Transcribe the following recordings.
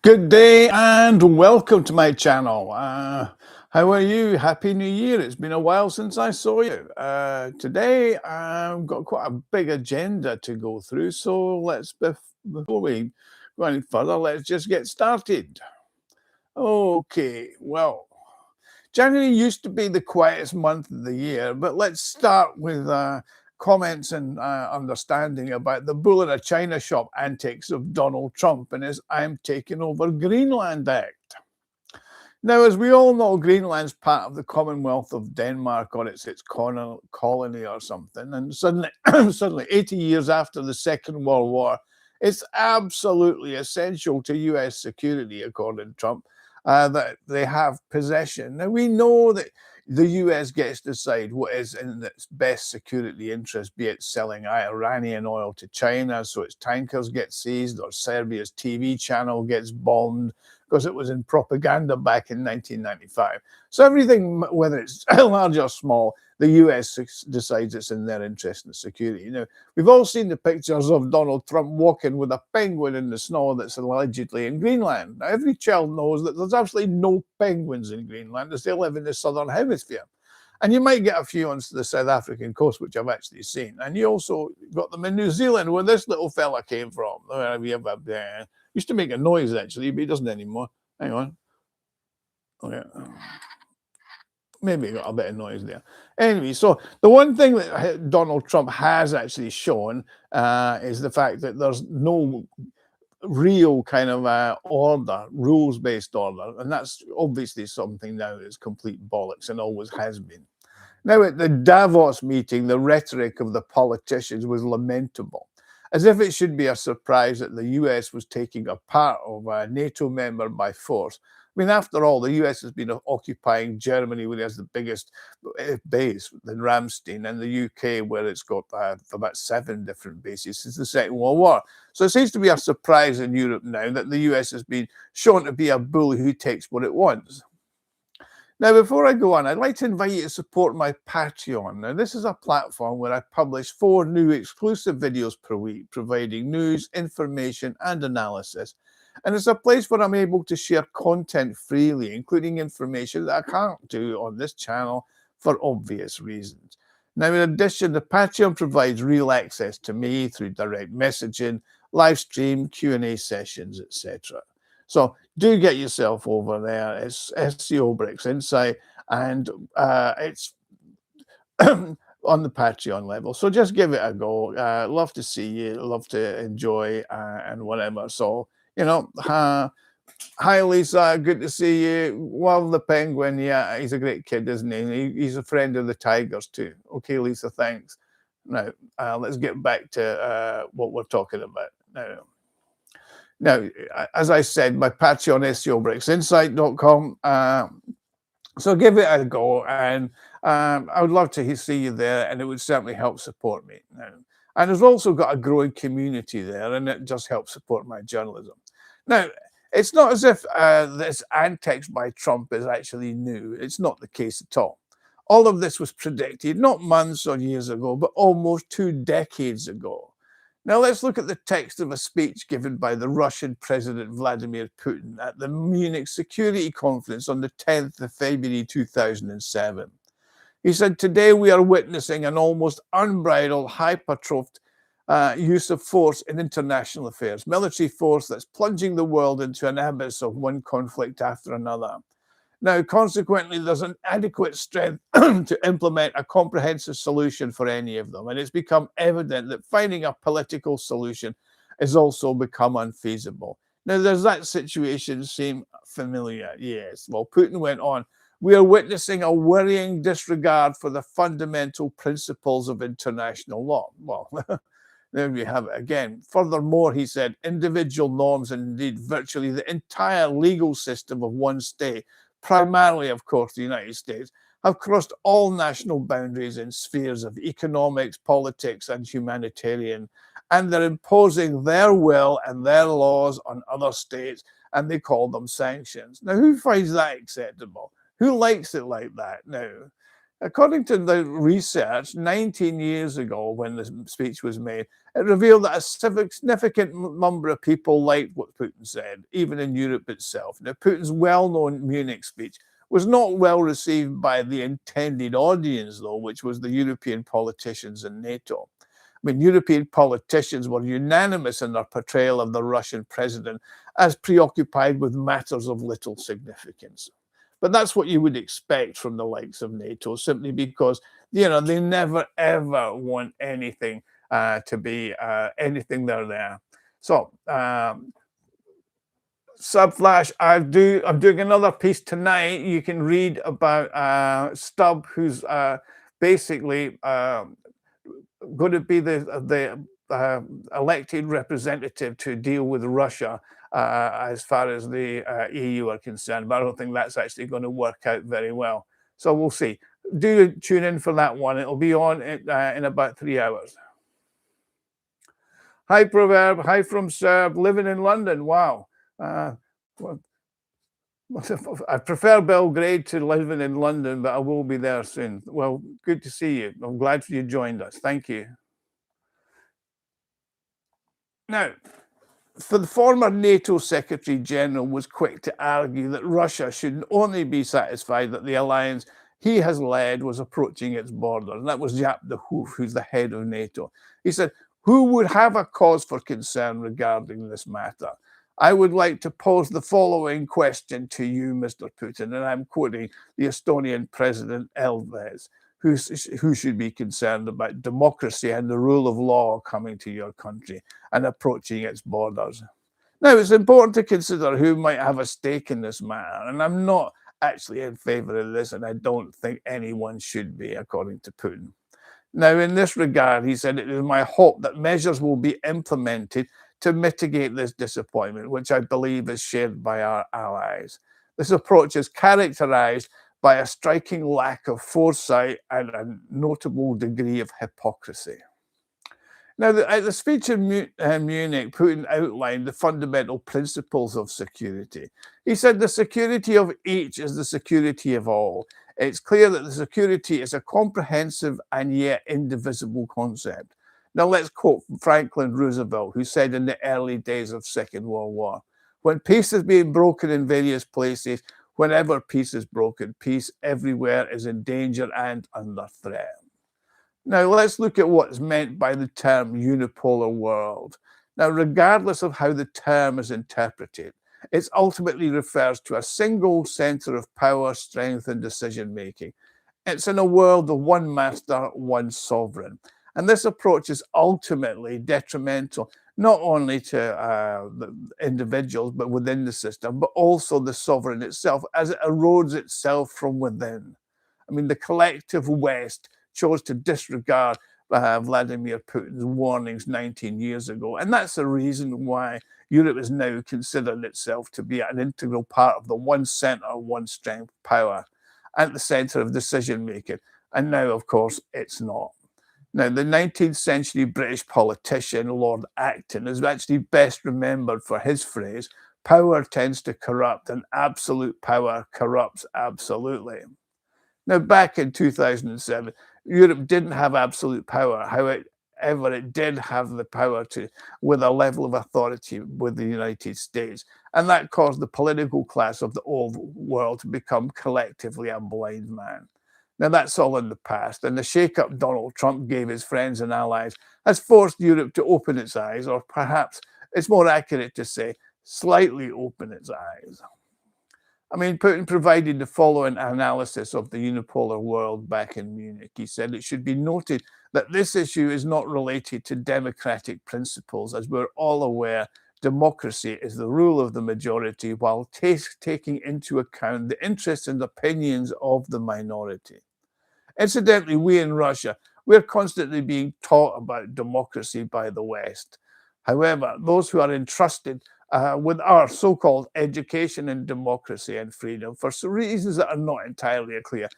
Good day and welcome to my channel. How are you? Happy New Year. It's been a while since I saw you. Today I've got quite a big agenda to go through, so before we go any further, let's just get started. Okay, well, January used to be the quietest month of the year, but let's start with comments and understanding about the bull in a china shop antics of Donald Trump and his "I'm taking over Greenland" act. Now, as we all know, Greenland's part of the Commonwealth of Denmark, or it's its colony or something, and suddenly 80 years after the Second World War, it's absolutely essential to US security, according to Trump, that they have possession. Now, we know that the US gets to decide what is in its best security interest, be it selling Iranian oil to China so its tankers get seized, or Serbia's TV channel gets bombed because it was in propaganda back in 1995. So everything, whether it's large or small, the US decides it's in their interest and security. Now, we've all seen the pictures of Donald Trump walking with a penguin in the snow that's allegedly in Greenland. Now, every child knows that there's absolutely no penguins in Greenland as they live in the southern hemisphere. And you might get a few on the South African coast, which I've actually seen. And you also got them in New Zealand, where this little fella came from. Used to make a noise, actually, but he doesn't anymore. Hang on. Okay. Maybe got a bit of noise there. Anyway, so the one thing that Donald Trump has actually shown is the fact that there's no real kind of order, rules-based order, and that's obviously something now that's complete bollocks and always has been. Now, at the Davos meeting, the rhetoric of the politicians was lamentable, as if it should be a surprise that the US was taking a part of a NATO member by force. I mean, after all, the US has been occupying Germany, where it has the biggest base, than Ramstein, and the UK, where it's got about 7 different bases since the Second World War. So it seems to be a surprise in Europe now that the US has been shown to be a bully who takes what it wants. Now, before I go on, I'd like to invite you to support my Patreon. Now, this is a platform where I publish 4 new exclusive videos per week, providing news, information, and analysis. And it's a place where I'm able to share content freely, including information that I can't do on this channel for obvious reasons. Now, in addition, the Patreon provides real access to me through direct messaging, live stream, Q&A sessions, etc. So do get yourself over there. It's SCO BRICS Insight, and it's on the Patreon level. So just give it a go. Love to see you, love to enjoy and whatever. So, you know, hi Lisa, good to see you. Love the penguin. Yeah, he's a great kid, isn't he? He's a friend of the tigers too. Okay, Lisa, thanks. Now, let's get back to what we're talking about now. As I said, my Patreon, SCOBRICSInsight.com. So give it a go, and I would love to see you there, and it would certainly help support me. And there's also got a growing community there, and it just helps support my journalism. Now, it's not as if this antics by Trump is actually new. It's not the case at all. All of this was predicted, not months or years ago, but almost 2 decades ago. Now, let's look at the text of a speech given by the Russian President Vladimir Putin at the Munich Security Conference on the 10th of February 2007. He said, "Today we are witnessing an almost unbridled, hypertrophed use of force in international affairs, military force that's plunging the world into an abyss of one conflict after another. Now, consequently, there's an adequate strength to implement a comprehensive solution for any of them. And it's become evident that finding a political solution has also become unfeasible." Now, does that situation seem familiar? Yes. Well, Putin went on, "We are witnessing a worrying disregard for the fundamental principles of international law." Well, there we have it again. Furthermore, he said, individual norms and indeed virtually the entire legal system of one state, primarily, of course, the United States, have crossed all national boundaries in spheres of economics, politics, and humanitarian, and they're imposing their will and their laws on other states, and they call them sanctions. Now, who finds that acceptable? Who likes it like that? Now, According to the research, 19 years ago, when the speech was made, it revealed that a significant number of people liked what Putin said, even in Europe itself. Now, Putin's well-known Munich speech was not well received by the intended audience, though, which was the European politicians and NATO. I mean, European politicians were unanimous in their portrayal of the Russian president as preoccupied with matters of little significance. But that's what you would expect from the likes of NATO, simply because, they never, ever want anything to be anything they're there. So, Subflash, I'm doing another piece tonight. You can read about Stubb, who's basically going to be the elected representative to deal with Russia as far as the EU are concerned. But I don't think that's actually going to work out very well. So we'll see. Do tune in for that one. It'll be on in about 3 hours. Hi, Proverb. Hi from Serb. Living in London. Wow. Well, I prefer Belgrade to living in London, but I will be there soon. Well, good to see you. I'm glad you joined us. Thank you. Now, the former NATO Secretary General was quick to argue that Russia should only be satisfied that the alliance he has led was approaching its borders. And that was Jaap de Hoef, who's the head of NATO. He said, "Who would have a cause for concern regarding this matter? I would like to pose the following question to you, Mr. Putin," and I'm quoting the Estonian President Elves, who should be concerned about democracy and the rule of law coming to your country and approaching its borders. Now, it's important to consider who might have a stake in this matter, and I'm not actually in favor of this, and I don't think anyone should be, according to Putin. Now, in this regard, he said, "It is my hope that measures will be implemented to mitigate this disappointment, which I believe is shared by our allies. This approach is characterized by a striking lack of foresight and a notable degree of hypocrisy." Now, at the speech in Munich, Putin outlined the fundamental principles of security. He said the security of each is the security of all. It's clear that the security is a comprehensive and yet indivisible concept. Now, let's quote Franklin Roosevelt, who said in the early days of Second World War, "When peace is being broken in various places, whenever peace is broken, peace everywhere is in danger and under threat." Now, let's look at what's meant by the term unipolar world. Now, regardless of how the term is interpreted, it ultimately refers to a single center of power, strength, and decision-making. It's in a world of one master, one sovereign. And this approach is ultimately detrimental not only to the individuals, but within the system, but also the sovereign itself, as it erodes itself from within. I mean, the collective West chose to disregard Vladimir Putin's warnings 19 years ago. And that's the reason why Europe is now considering itself to be an integral part of the one center, one strength power at the center of decision making. And now, of course, it's not. Now, the 19th century British politician, Lord Acton, is actually best remembered for his phrase, "Power tends to corrupt and absolute power corrupts absolutely." Now, back in 2007, Europe didn't have absolute power. However, it did have the power with a level of authority with the United States. And that caused the political class of the old world to become collectively a blind man. Now, that's all in the past, and the shake-up Donald Trump gave his friends and allies has forced Europe to open its eyes, or perhaps it's more accurate to say, slightly open its eyes. I mean, Putin provided the following analysis of the unipolar world back in Munich. He said, "It should be noted that this issue is not related to democratic principles. As we're all aware, democracy is the rule of the majority while taking into account the interests and opinions of the minority." Incidentally, we in Russia, we're constantly being taught about democracy by the West. However, those who are entrusted with our so-called education in democracy and freedom, for some reasons that are not entirely clear,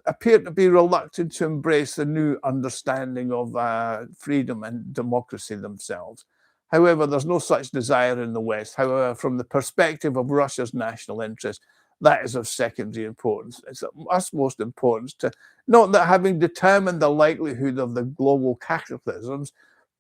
appear to be reluctant to embrace the new understanding of freedom and democracy themselves. However, there's no such desire in the West. However, from the perspective of Russia's national interest, that is of secondary importance. It's of utmost importance to note that having determined the likelihood of the global cataclysms,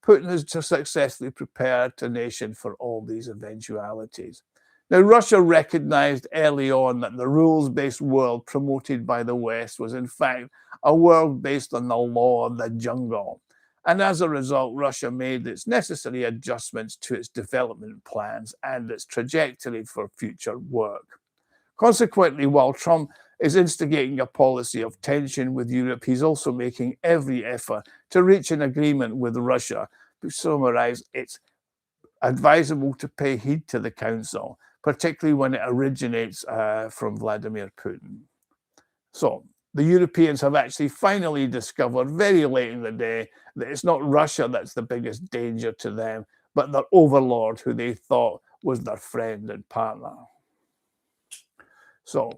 Putin is to successfully prepare the nation for all these eventualities. Now, Russia recognized early on that the rules-based world promoted by the West was in fact a world based on the law of the jungle. And as a result, Russia made its necessary adjustments to its development plans and its trajectory for future work. Consequently, while Trump is instigating a policy of tension with Europe, he's also making every effort to reach an agreement with Russia. To summarize, it's advisable to pay heed to the Council, particularly when it originates from Vladimir Putin. So the Europeans have actually finally discovered very late in the day that it's not Russia that's the biggest danger to them, but their overlord who they thought was their friend and partner. So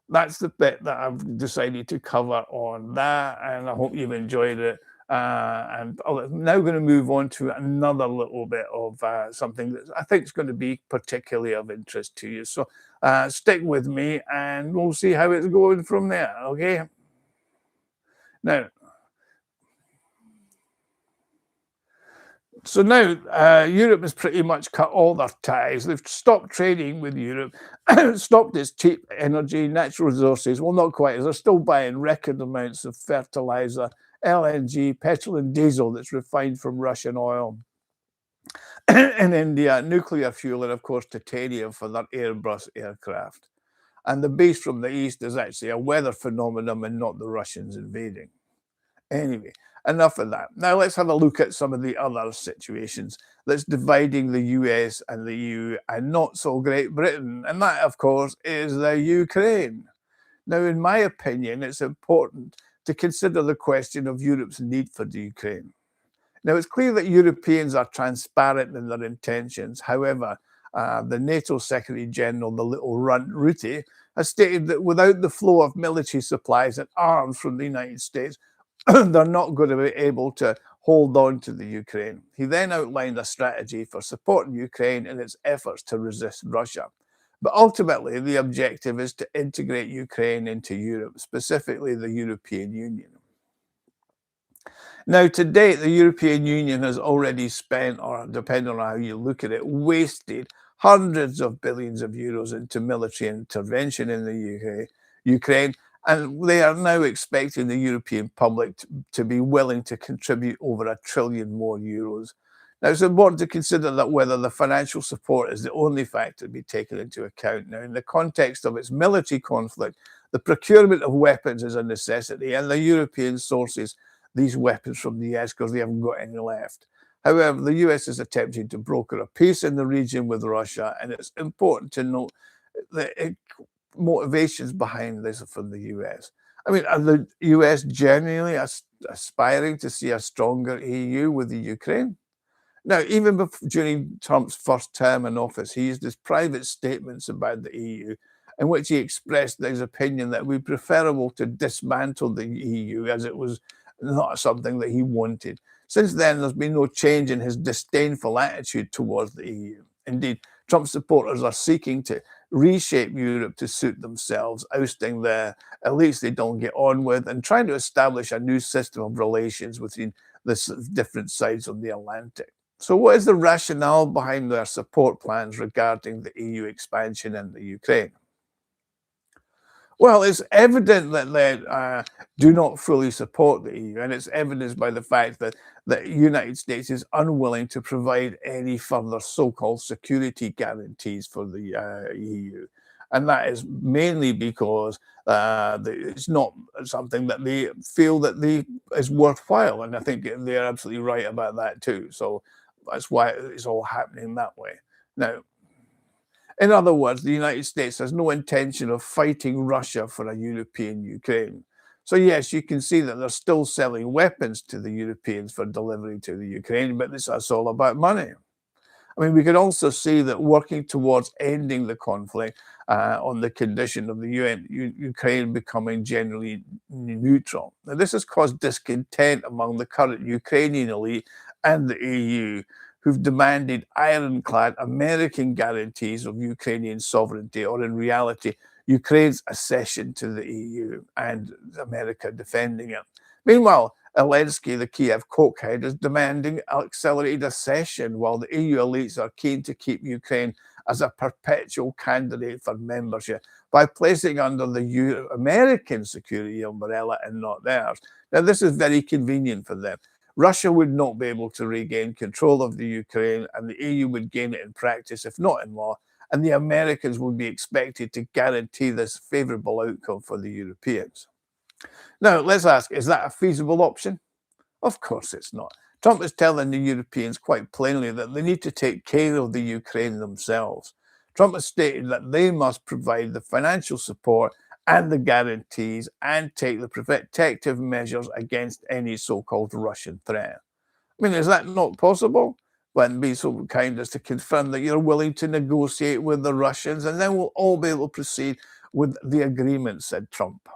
that's the bit that I've decided to cover on that, and I hope you've enjoyed it. And I'm now going to move on to another little bit of something that I think is going to be particularly of interest to you. So stick with me and we'll see how it's going from there, okay? Now, Europe has pretty much cut all their ties. They've stopped trading with Europe, stopped its cheap energy, natural resources. Well, not quite. They're still buying record amounts of fertilizer, LNG, petrol and diesel that's refined from Russian oil. In India, nuclear fuel and, of course, titanium for their Airbus aircraft. And the beast from the east is actually a weather phenomenon and not the Russians invading. Anyway, enough of that. Now let's have a look at some of the other situations that's dividing the US and the EU and not so Great Britain. And that, of course, is the Ukraine. Now, in my opinion, it's important to consider the question of Europe's need for the Ukraine. Now, it's clear that Europeans are transparent in their intentions. However, the NATO Secretary General, the little runt Rutte, has stated that without the flow of military supplies and arms from the United States, they're not going to be able to hold on to the Ukraine. He then outlined a strategy for supporting Ukraine in its efforts to resist Russia. But ultimately, the objective is to integrate Ukraine into Europe, specifically the European Union. Now, to date, the European Union has already spent, or depending on how you look at it, wasted hundreds of billions of euros into military intervention in the Ukraine, and they are now expecting the European public to be willing to contribute over €1 trillion more. Now, it's important to consider that whether the financial support is the only factor to be taken into account. Now, in the context of its military conflict, the procurement of weapons is a necessity, and the European sources these weapons from the US because they haven't got any left. However, the US is attempting to broker a peace in the region with Russia, and it's important to note the motivations behind this from the US. I mean, are the US genuinely aspiring to see a stronger EU with the Ukraine? Now, even during Trump's first term in office, he used his private statements about the EU in which he expressed his opinion that it would be preferable to dismantle the EU as it was not something that he wanted. Since then, there's been no change in his disdainful attitude towards the EU. Indeed, Trump supporters are seeking to reshape Europe to suit themselves, ousting the elites they don't get on with and trying to establish a new system of relations between the different sides of the Atlantic. So what is the rationale behind their support plans regarding the EU expansion in the Ukraine? Well, it's evident that they do not fully support the EU, and it's evidenced by the fact that the United States is unwilling to provide any further so-called security guarantees for the EU. And that is mainly because it's not something that they feel that is worthwhile. And I think they're absolutely right about that too. So that's why it's all happening that way. Now, in other words, the United States has no intention of fighting Russia for a European Ukraine. So yes, you can see that they're still selling weapons to the Europeans for delivery to the Ukraine, but that's all about money. I mean, we can also see that working towards ending the conflict on the condition of the Ukraine becoming generally neutral. Now, this has caused discontent among the current Ukrainian elite and the EU, who've demanded ironclad American guarantees of Ukrainian sovereignty, or in reality, Ukraine's accession to the EU and America defending it. Meanwhile, Zelensky, the Kiev cokehead, is demanding accelerated accession, while the EU elites are keen to keep Ukraine as a perpetual candidate for membership by placing under the American security umbrella and not theirs. Now, this is very convenient for them. Russia would not be able to regain control of the Ukraine, and the EU would gain it in practice, if not in law, and the Americans would be expected to guarantee this favorable outcome for the Europeans. Now, let's ask, is that a feasible option? Of course it's not. Trump is telling the Europeans quite plainly that they need to take care of the Ukraine themselves. Trump has stated that they must provide the financial support and the guarantees and take the protective measures against any so-called Russian threat. I mean, is that not possible? Well, be so kind as to confirm that you're willing to negotiate with the Russians, and then we'll all be able to proceed with the agreement, said Trump.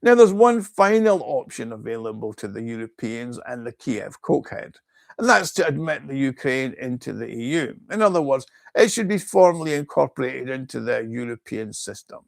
Now, there's one final option available to the Europeans and the Kiev cokehead, and that's to admit the Ukraine into the EU. In other words, it should be formally incorporated into the European system.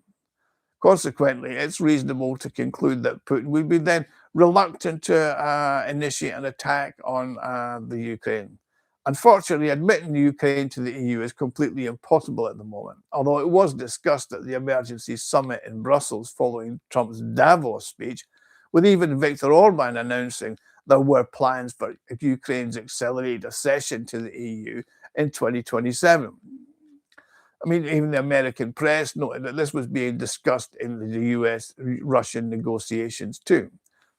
Consequently, it's reasonable to conclude that Putin would be then reluctant to initiate an attack on the Ukraine. Unfortunately, admitting the Ukraine to the EU is completely impossible at the moment, although it was discussed at the emergency summit in Brussels following Trump's Davos speech, with even Viktor Orban announcing there were plans for Ukraine's accelerated accession to the EU in 2027. I mean, even the American press noted that this was being discussed in the US-Russian negotiations too.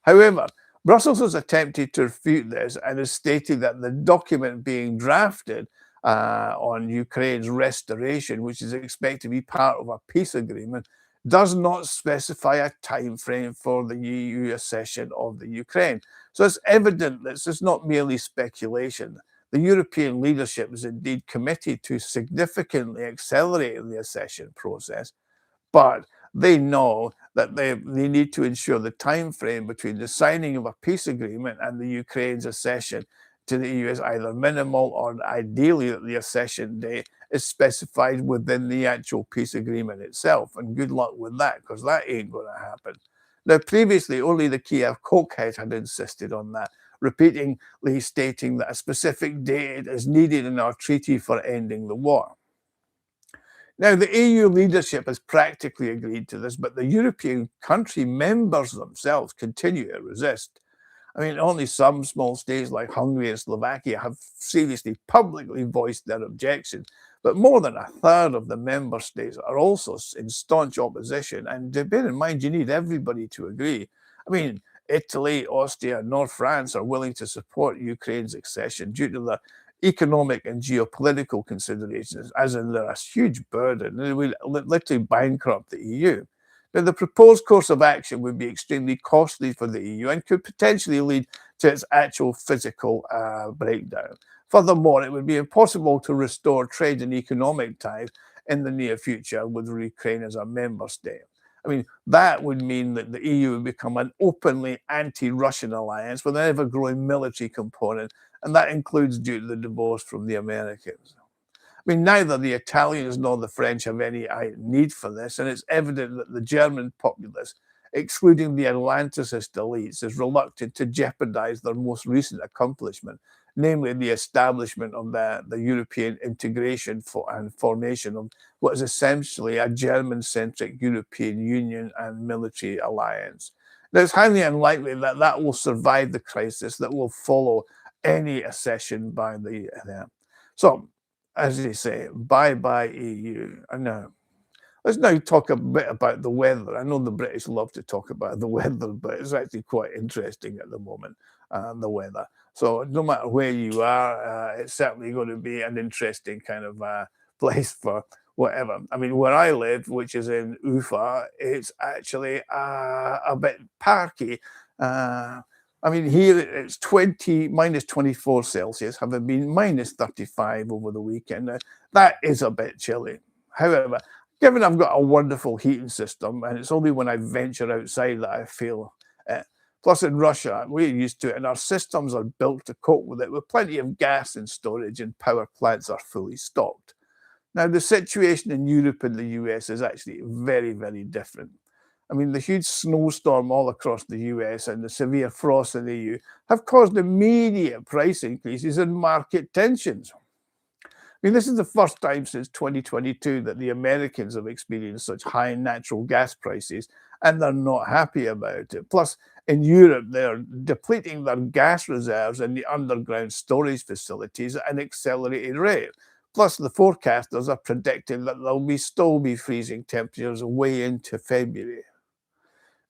However, Brussels has attempted to refute this and has stated that the document being drafted on Ukraine's restoration, which is expected to be part of a peace agreement, does not specify a time frame for the EU accession of the Ukraine. So it's evident that this is not merely speculation. The European leadership is indeed committed to significantly accelerating the accession process, but they know that they need to ensure the time frame between the signing of a peace agreement and the Ukraine's accession to the EU is either minimal, or ideally that the accession date is specified within the actual peace agreement itself. And good luck with that, because that ain't going to happen. Now, previously, only the Kiev cokehead had insisted on that, repeatedly stating that a specific date is needed in our treaty for ending the war. Now, the EU leadership has practically agreed to this, but the European country members themselves continue to resist. I mean, only some small states like Hungary and Slovakia have seriously publicly voiced their objections, but more than a third of the member states are also in staunch opposition. And bear in mind, you need everybody to agree. I mean, Italy, Austria, and North France are willing to support Ukraine's accession due to the economic and geopolitical considerations, as in they're a huge burden. They will literally bankrupt the EU. Now, the proposed course of action would be extremely costly for the EU and could potentially lead to its actual physical breakdown. Furthermore, it would be impossible to restore trade and economic ties in the near future with Ukraine as a member state. I mean, that would mean that the EU would become an openly anti-Russian alliance with an ever-growing military component, and that includes due to the divorce from the Americans. I mean, neither the Italians nor the French have any need for this, and it's evident that the German populace, excluding the Atlanticist elites, is reluctant to jeopardize their most recent accomplishment, namely the establishment of the European integration and formation of what is essentially a German-centric European Union and military alliance. Now, it's highly unlikely that that will survive the crisis that will follow any accession by the So, as they say, bye-bye EU. And now, let's now talk a bit about the weather. I know the British love to talk about the weather, but it's actually quite interesting at the moment, the weather. So no matter where you are, it's certainly going to be an interesting kind of place for whatever. I mean, where I live, which is in Ufa, it's actually a bit parky. I mean, here it's minus 24 Celsius, having been minus 35 over the weekend. That is a bit chilly. However, given I've got a wonderful heating system, and it's only when I venture outside that I feel it. Plus, in Russia, we're used to it, and our systems are built to cope with it, with plenty of gas in storage, and power plants are fully stocked. Now, the situation in Europe and the US is actually very, very different. I mean, the huge snowstorm all across the US and the severe frost in the EU have caused immediate price increases and market tensions. I mean, this is the first time since 2022 that the Americans have experienced such high natural gas prices, and they're not happy about it. Plus, in Europe, they're depleting their gas reserves in the underground storage facilities at an accelerated rate. Plus, the forecasters are predicting that there'll still be freezing temperatures way into February.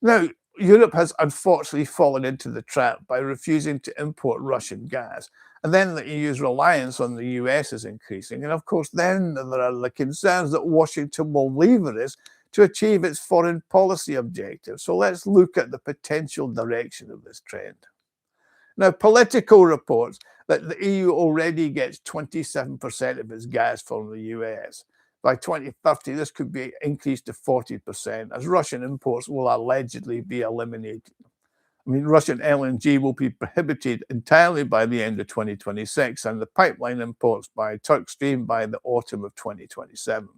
Now, Europe has unfortunately fallen into the trap by refusing to import Russian gas. And then the EU's reliance on the US is increasing. And of course, then there are the concerns that Washington will lever this to achieve its foreign policy objectives. So let's look at the potential direction of this trend. Now, Politico reports that the EU already gets 27% of its gas from the US. By 2030, this could be increased to 40%, as Russian imports will allegedly be eliminated. I mean, Russian LNG will be prohibited entirely by the end of 2026, and the pipeline imports by Turk Stream by the autumn of 2027.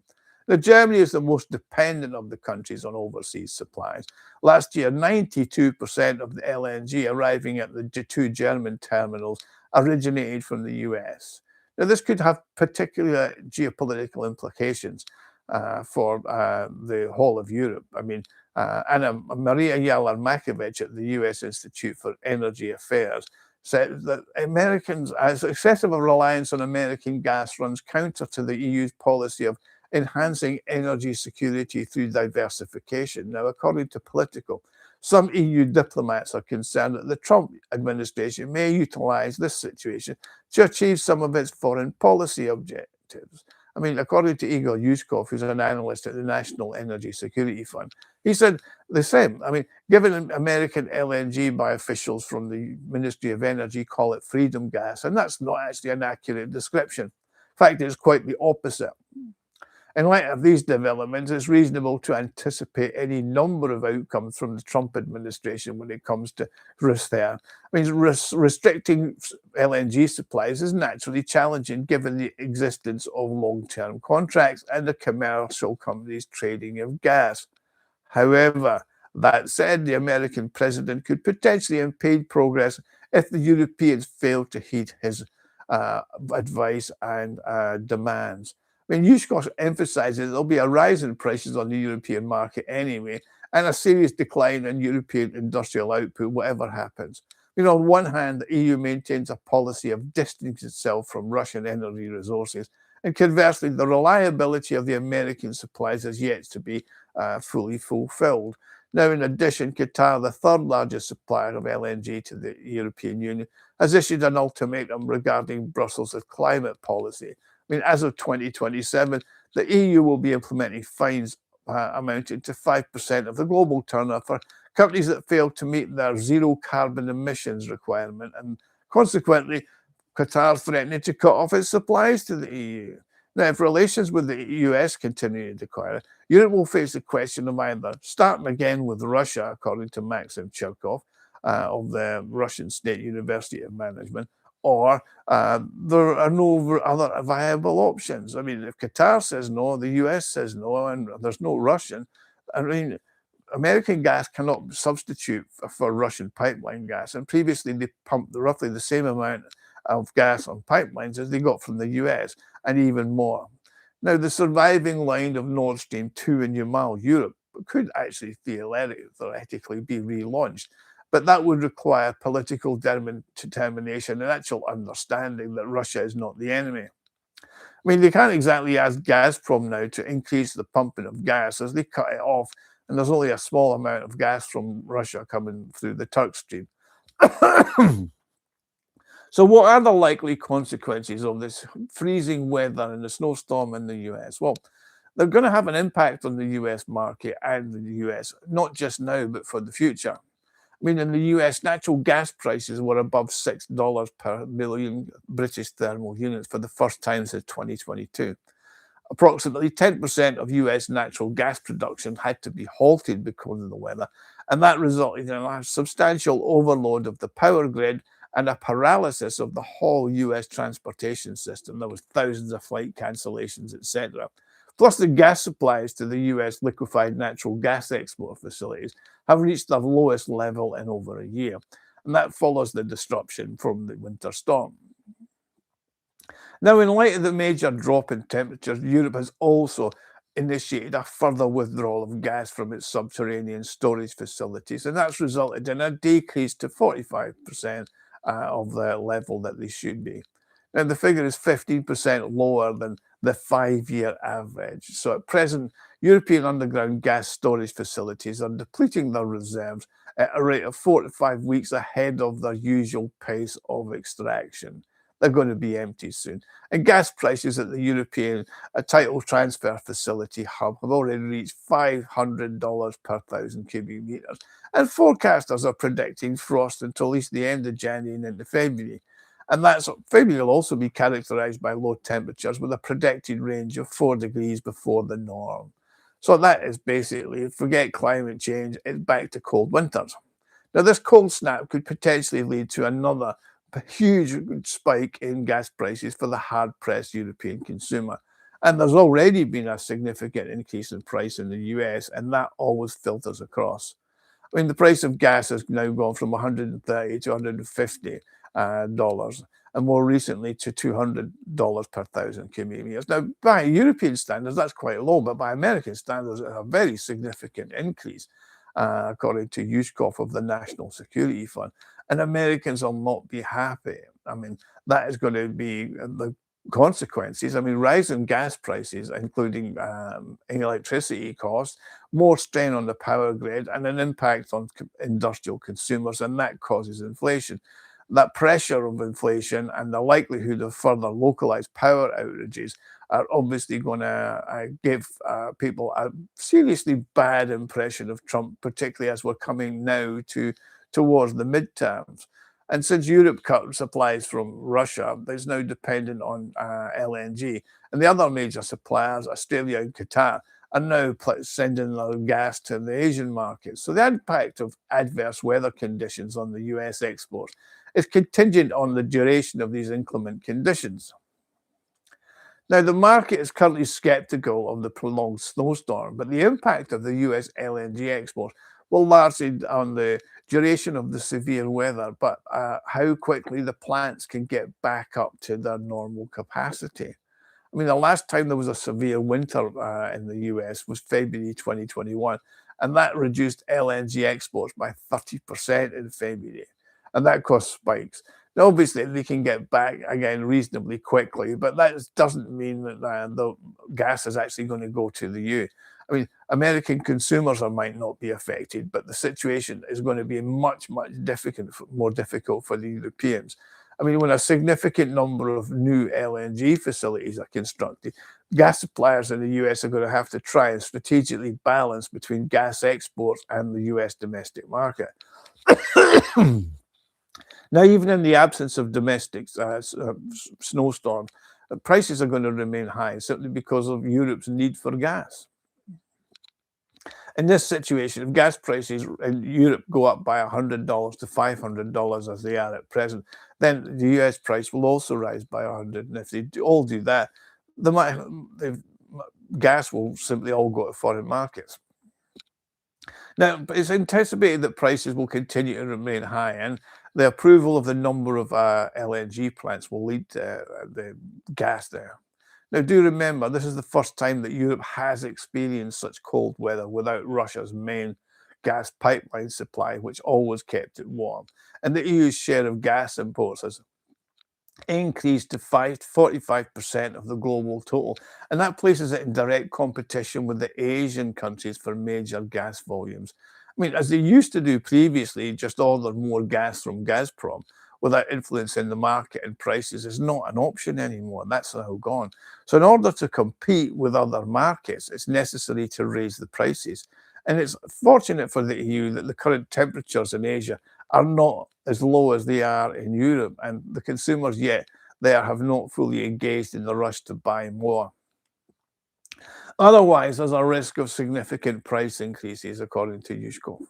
Now, Germany is the most dependent of the countries on overseas supplies. Last year, 92% of the LNG arriving at the two German terminals originated from the US. Now, this could have particular geopolitical implications for the whole of Europe. I mean, Maria Yller-Makovich at the US Institute for Energy Affairs said that Americans, as excessive reliance on American gas runs counter to the EU's policy of enhancing energy security through diversification. Now, according to Politico, some EU diplomats are concerned that the Trump administration may utilize this situation to achieve some of its foreign policy objectives. I mean, according to Igor Yushkov, who's an analyst at the National Energy Security Fund, he said the same. I mean, given American LNG by officials from the Ministry of Energy call it freedom gas, and that's not actually an accurate description. In fact, it's quite the opposite. In light of these developments, it's reasonable to anticipate any number of outcomes from the Trump administration when it comes to risk there. I mean, restricting LNG supplies is naturally challenging given the existence of long-term contracts and the commercial companies trading of gas. However, that said, the American president could potentially impede progress if the Europeans fail to heed his advice and demands. I mean, Yushkov emphasizes there'll be a rise in prices on the European market anyway, and a serious decline in European industrial output, whatever happens. You know, on one hand, the EU maintains a policy of distancing itself from Russian energy resources, and conversely, the reliability of the American supplies is yet to be fully fulfilled. Now, in addition, Qatar, the third largest supplier of LNG to the European Union, has issued an ultimatum regarding Brussels' climate policy. I mean, as of 2027, the EU will be implementing fines amounting to 5% of the global turnover for companies that fail to meet their zero carbon emissions requirement. And consequently, Qatar threatening to cut off its supplies to the EU. Now, if relations with the US continue to decline, Europe will face the question of either starting again with Russia, according to Maxim Cherkov of the Russian State University of Management, or there are no other viable options. I mean, if Qatar says no, the US says no, and there's no Russian, I mean, American gas cannot substitute for Russian pipeline gas. And previously, they pumped roughly the same amount of gas on pipelines as they got from the US, and even more. Now, the surviving line of Nord Stream 2 in Yamal, Europe, could actually theoretically be relaunched. But that would require political determination and actual understanding that Russia is not the enemy. I mean, they can't exactly ask Gazprom now to increase the pumping of gas as they cut it off, and there's only a small amount of gas from Russia coming through the Turk Stream. So what are the likely consequences of this freezing weather and the snowstorm in the US? Well, they're going to have an impact on the US market and the US, not just now, but for the future. I mean, in the US, natural gas prices were above $6 per million British thermal units for the first time since 2022. Approximately 10% of US natural gas production had to be halted because of the weather, and that resulted in a substantial overload of the power grid and a paralysis of the whole US transportation system. There was thousands of flight cancellations, etc. Plus, the gas supplies to the US liquefied natural gas export facilities have reached their lowest level in over a year. And that follows the disruption from the winter storm. Now, in light of the major drop in temperatures, Europe has also initiated a further withdrawal of gas from its subterranean storage facilities, and that's resulted in a decrease to 45% of the level that they should be. Now, the figure is 15% lower than the 5-year average. So at present, European underground gas storage facilities are depleting their reserves at a rate of 4 to 5 weeks ahead of their usual pace of extraction. They're going to be empty soon. And gas prices at the European title transfer facility hub have already reached $500 per thousand cubic meters. And forecasters are predicting frost until at least the end of January and into February. And February will also be characterized by low temperatures with a predicted range of 4 degrees before the norm. So that is basically, forget climate change, it's back to cold winters. Now, this cold snap could potentially lead to another huge spike in gas prices for the hard-pressed European consumer. And there's already been a significant increase in price in the US, and that always filters across. I mean, the price of gas has now gone from $130 to $150, and more recently to $200 per thousand cubic meters. Now, by European standards, that's quite low, but by American standards, it's a very significant increase, according to UNCENSORED of the National Security Fund. And Americans will not be happy. I mean, that is going to be the consequences. I mean, rising gas prices, including electricity costs, more strain on the power grid, and an impact on industrial consumers, and that causes inflation. That pressure of inflation and the likelihood of further localized power outages are obviously going to give people a seriously bad impression of Trump, particularly as we're coming now towards the midterms. And since Europe cut supplies from Russia, it's now dependent on LNG. And the other major suppliers, Australia and Qatar, are now sending their gas to the Asian markets. So the impact of adverse weather conditions on the US exports is contingent on the duration of these inclement conditions. Now, the market is currently skeptical of the prolonged snowstorm, but the impact of the US LNG exports will largely on the duration of the severe weather, but how quickly the plants can get back up to their normal capacity. I mean, the last time there was a severe winter in the US was February 2021, and that reduced LNG exports by 30% in February, and that caused spikes. Now, obviously, they can get back again reasonably quickly, but that doesn't mean that the gas is actually going to go to the EU. I mean, American consumers might not be affected, but the situation is going to be much, much more difficult for the Europeans. I mean, when a significant number of new LNG facilities are constructed, gas suppliers in the US are going to have to try and strategically balance between gas exports and the US domestic market. Now, even in the absence of domestic snowstorms, prices are going to remain high simply because of Europe's need for gas. In this situation, if gas prices in Europe go up by $100 to $500 as they are at present, then the US price will also rise by 100. And if they all do that, the gas will simply all go to foreign markets. Now, it's anticipated that prices will continue to remain high, and the approval of the number of LNG plants will lead to the gas there. Now, do remember, this is the first time that Europe has experienced such cold weather without Russia's main gas pipeline supply, which always kept it warm. And the EU's share of gas imports has increased to 45% of the global total. And that places it in direct competition with the Asian countries for major gas volumes. I mean, as they used to do previously, just order more gas from Gazprom without influencing the market and prices is not an option anymore. That's now gone. So in order to compete with other markets, it's necessary to raise the prices. And it's fortunate for the EU that the current temperatures in Asia are not as low as they are in Europe, and the consumers yet there have not fully engaged in the rush to buy more. Otherwise, there's a risk of significant price increases, according to UNCENSORED.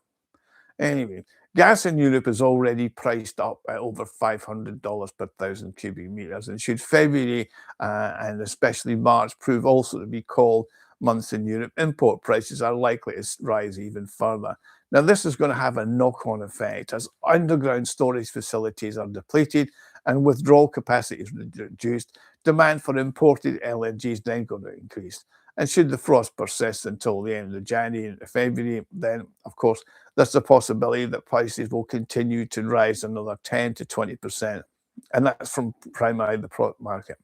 Anyway, Gas in Europe is already priced up at over $500 per thousand cubic meters, and should February and especially March prove also to be cold months in Europe, import prices are likely to rise even further. Now, this is going to have a knock-on effect as underground storage facilities are depleted and withdrawal capacity is reduced. Demand for imported LNG is then going to increase. And should the frost persist until the end of January into February, then, of course, there's a possibility that prices will continue to rise another 10 to 20%. And that's from primarily the product market.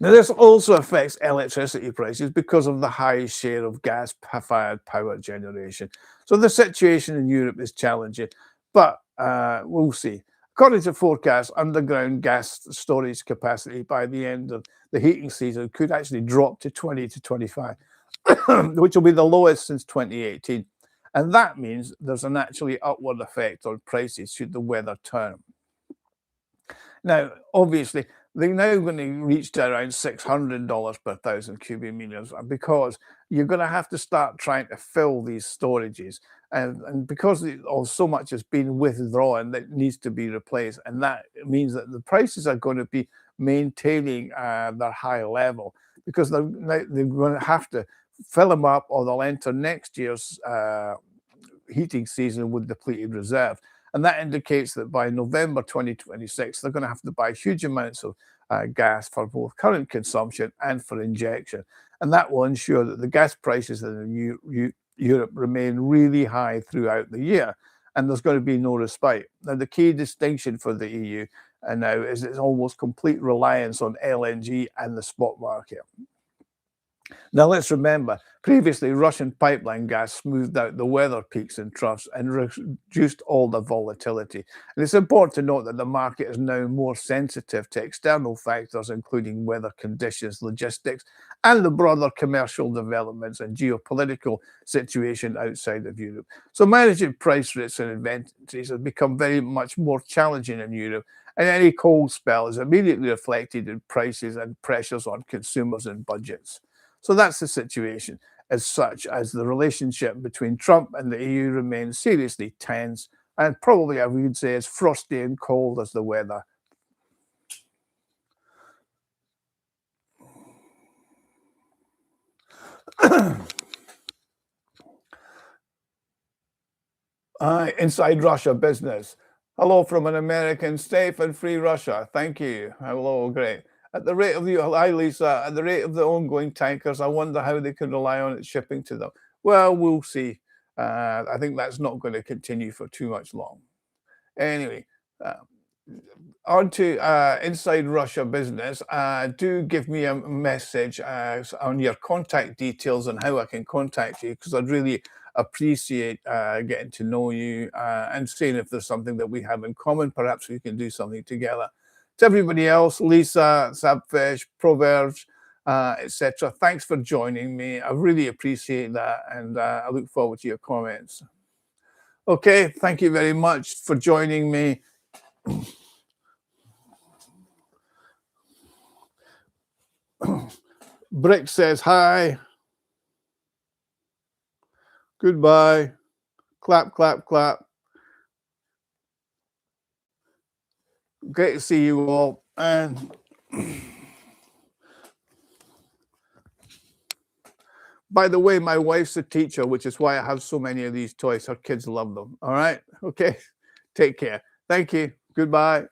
Now, this also affects electricity prices because of the high share of gas-fired power generation. So the situation in Europe is challenging, but we'll see. According to forecasts, underground gas storage capacity by the end of the heating season could actually drop to 20 to 25, which will be the lowest since 2018. And that means there's an actually upward effect on prices should the weather turn. Now, obviously, they're now going to reach to around $600 per thousand cubic meters because you're going to have to start trying to fill these storages. And because so much has been withdrawn that needs to be replaced. And that means that the prices are going to be maintaining their high level because they're going to have to fill them up or they'll enter next year's heating season with depleted reserves. And that indicates that by November 2026, they're going to have to buy huge amounts of gas for both current consumption and for injection. And that will ensure that the gas prices in Europe remain really high throughout the year. And there's going to be no respite. Now, the key distinction for the EU now is its almost complete reliance on LNG and the spot market. Now, let's remember, previously Russian pipeline gas smoothed out the weather peaks and troughs and reduced all the volatility. And it's important to note that the market is now more sensitive to external factors, including weather conditions, logistics, and the broader commercial developments and geopolitical situation outside of Europe. So managing price risks and inventories has become very much more challenging in Europe, and any cold spell is immediately reflected in prices and pressures on consumers and budgets. So that's the situation. As such, as the relationship between Trump and the EU remains seriously tense and probably, I would say, as frosty and cold as the weather. Inside Russia business. Hello from an American, safe and free Russia. Thank you. Hello, great. At the rate of hi Lisa, at the rate of the ongoing tankers, I wonder how they can rely on it shipping to them. Well, we'll see. I think that's not going to continue for too much long. Anyway, on to Inside Russia business. Do give me a message on your contact details and how I can contact you, because I'd really appreciate getting to know you and seeing if there's something that we have in common. Perhaps we can do something together. To everybody else, Lisa, Sabfish, Proverbs, etc., thanks for joining me. I really appreciate that, and I look forward to your comments. Okay, thank you very much for joining me. Brick says hi. Goodbye. Clap, clap, clap. Great to see you all. And by the way, my wife's a teacher, which is why I have so many of these toys. Her kids love them. All right. Okay. Take care. Thank you. Goodbye.